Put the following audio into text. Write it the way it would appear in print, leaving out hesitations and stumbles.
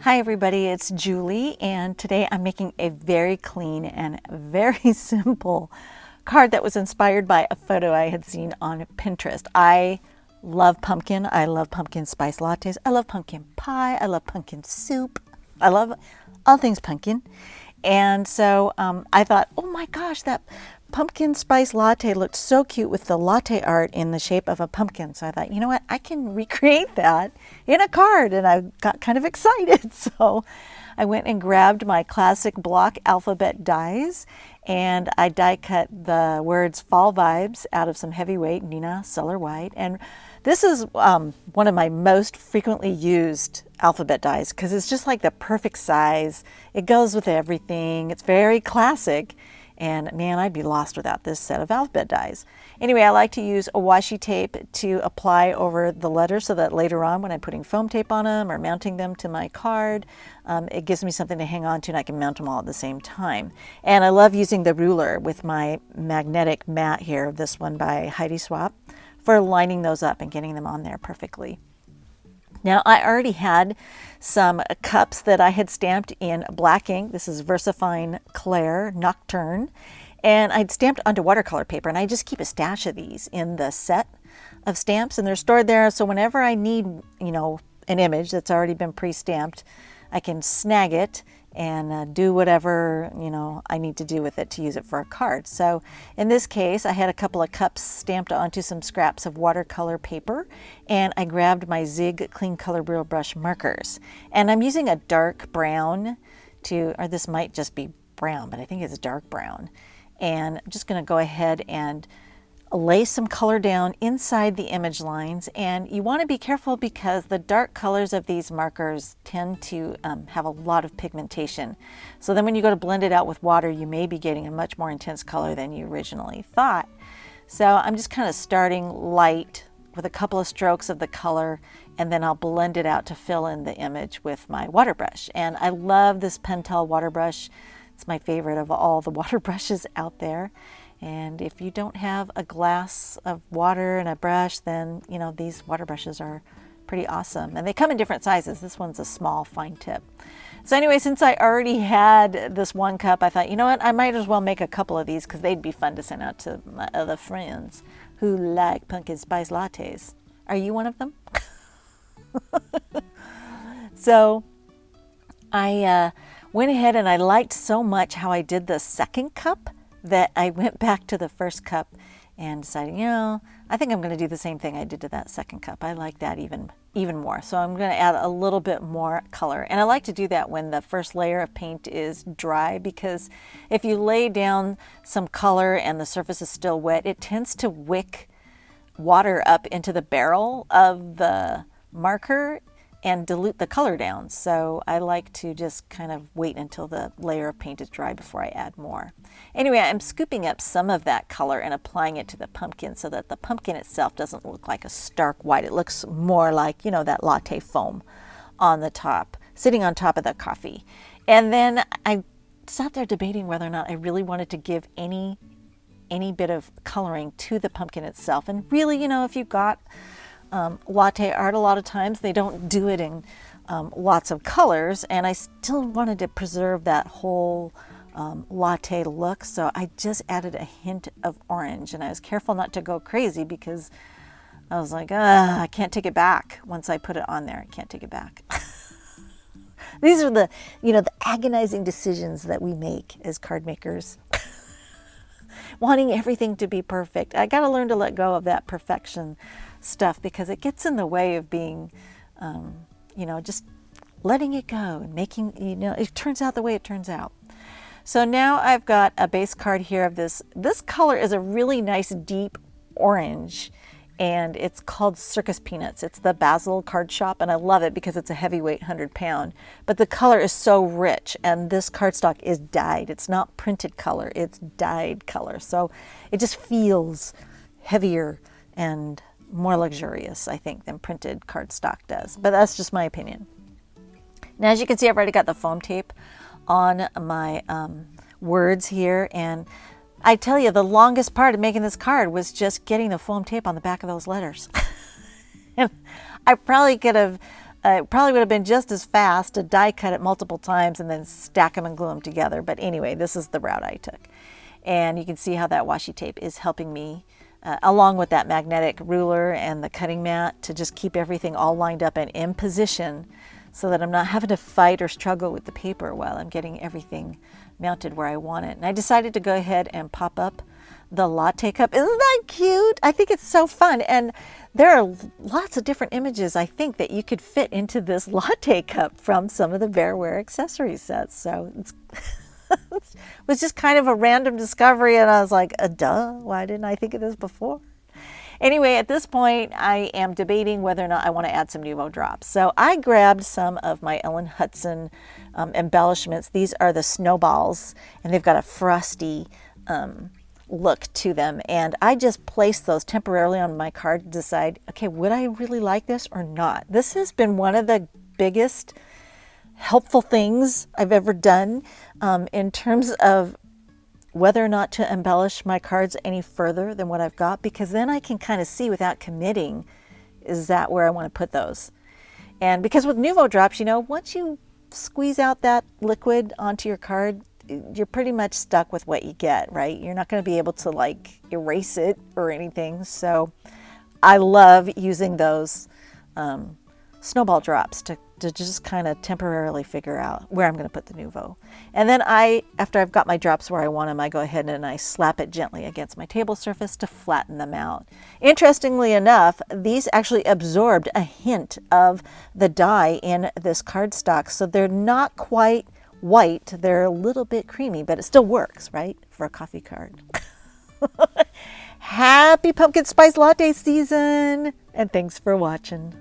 Hi everybody, it's Julie, and today I'm making a very clean and very simple card that was inspired by a photo I had seen on Pinterest. I love pumpkin. I love pumpkin spice lattes. I love pumpkin pie. I love pumpkin soup. I love all things pumpkin. And so I thought, oh my gosh, that pumpkin spice latte looked so cute with the latte art in the shape of a pumpkin. So I thought, you know what, I can recreate that in a card. And I got kind of excited. So I went and grabbed my classic block alphabet dies, and I die cut the words fall vibes out of some heavyweight Nina Seller White. And this is one of my most frequently used alphabet dies because it's just like the perfect size. It goes with everything. It's very classic. And man, I'd be lost without this set of alphabet dies. Anyway, I like to use a washi tape to apply over the letters so that later on when I'm putting foam tape on them or mounting them to my card, it gives me something to hang on to and I can mount them all at the same time. And I love using the ruler with my magnetic mat here, this one by Heidi Swap, for lining those up and getting them on there perfectly. Now, I already had some cups that I had stamped in black ink. This is VersaFine Claire Nocturne. And I'd stamped onto watercolor paper, and I just keep a stash of these in the set of stamps, and they're stored there. So whenever I need, an image that's already been pre-stamped, I can snag it and do whatever, I need to do with it to use it for a card. So in this case, I had a couple of cups stamped onto some scraps of watercolor paper, and I grabbed my Zig Clean Color Brilliant Brush markers. And I'm using a dark brown or this might just be brown, but I think it's dark brown. And I'm just gonna go ahead and lay some color down inside the image lines, and you want to be careful because the dark colors of these markers tend to have a lot of pigmentation. So then when you go to blend it out with water, you may be getting a much more intense color than you originally thought. So I'm just kind of starting light with a couple of strokes of the color, and then I'll blend it out to fill in the image with my water brush. And I love this Pentel water brush. It's my favorite of all the water brushes out there. And if you don't have a glass of water and a brush, then, these water brushes are pretty awesome. And they come in different sizes. This one's a small, fine tip. So anyway, since I already had this one cup, I thought, you know what, I might as well make a couple of these because they'd be fun to send out to my other friends who like pumpkin spice lattes. Are you one of them? So I went ahead and I liked so much how I did the second cup that I went back to the first cup and decided, I think I'm going to do the same thing I did to that second cup. I like that even more. So I'm going to add a little bit more color. And I like to do that when the first layer of paint is dry, because if you lay down some color and the surface is still wet, it tends to wick water up into the barrel of the marker and dilute the color down. So I like to just kind of wait until the layer of paint is dry before I add more. Anyway, I'm scooping up some of that color and applying it to the pumpkin so that the pumpkin itself doesn't look like a stark white. It looks more like, that latte foam on the top, sitting on top of the coffee. And then I sat there debating whether or not I really wanted to give any bit of coloring to the pumpkin itself. And really, if you've got latte art, a lot of times they don't do it in lots of colors, and I still wanted to preserve that whole latte look, so I just added a hint of orange, and I was careful not to go crazy because I was like, I can't take it back. Once I put it on there, I can't take it back. These are the agonizing decisions that we make as card makers. Wanting everything to be perfect. I got to learn to let go of that perfection stuff because it gets in the way of being, just letting it go and making, it turns out the way it turns out. So now I've got a base card here of this. This color is a really nice deep orange, and it's called Circus Peanuts. It's the Basil Card Shop, and I love it because it's a heavyweight 100-pound. But the color is so rich, and this cardstock is dyed. It's not printed color, it's dyed color. So it just feels heavier and more luxurious, I think, than printed cardstock does. But that's just my opinion. Now, as you can see, I've already got the foam tape on my words here, and I tell you, the longest part of making this card was just getting the foam tape on the back of those letters. And I probably could have It probably would have been just as fast to die cut it multiple times and then stack them and glue them together. But anyway, this is the route I took. And you can see how that washi tape is helping me, along with that magnetic ruler and the cutting mat, to just keep everything all lined up and in position so that I'm not having to fight or struggle with the paper while I'm getting everything mounted where I want it. And I decided to go ahead and pop up the latte cup. Isn't that cute? I think it's so fun. And there are lots of different images, I think, that you could fit into this latte cup from some of the Bearware accessory sets. So it's it was just kind of a random discovery, and I was like, duh, why didn't I think of this before? Anyway, at this point, I am debating whether or not I want to add some Nuvo drops. So I grabbed some of my Ellen Hudson embellishments. These are the snowballs, and they've got a frosty look to them. And I just placed those temporarily on my card to decide, okay, would I really like this or not? This has been one of the biggest helpful things I've ever done in terms of whether or not to embellish my cards any further than what I've got, because then I can kind of see without committing, is that where I want to put those? And because with Nuvo drops, you know, once you squeeze out that liquid onto your card, you're pretty much stuck with what you get, right? You're not going to be able to like erase it or anything. So I love using those snowball drops to just kind of temporarily figure out where I'm going to put the Nuvo. And then after I've got my drops where I want them, I go ahead and I slap it gently against my table surface to flatten them out. Interestingly enough, these actually absorbed a hint of the dye in this cardstock, so they're not quite white. They're a little bit creamy, but it still works, right, for a coffee card. Happy pumpkin spice latte season, and thanks for watching.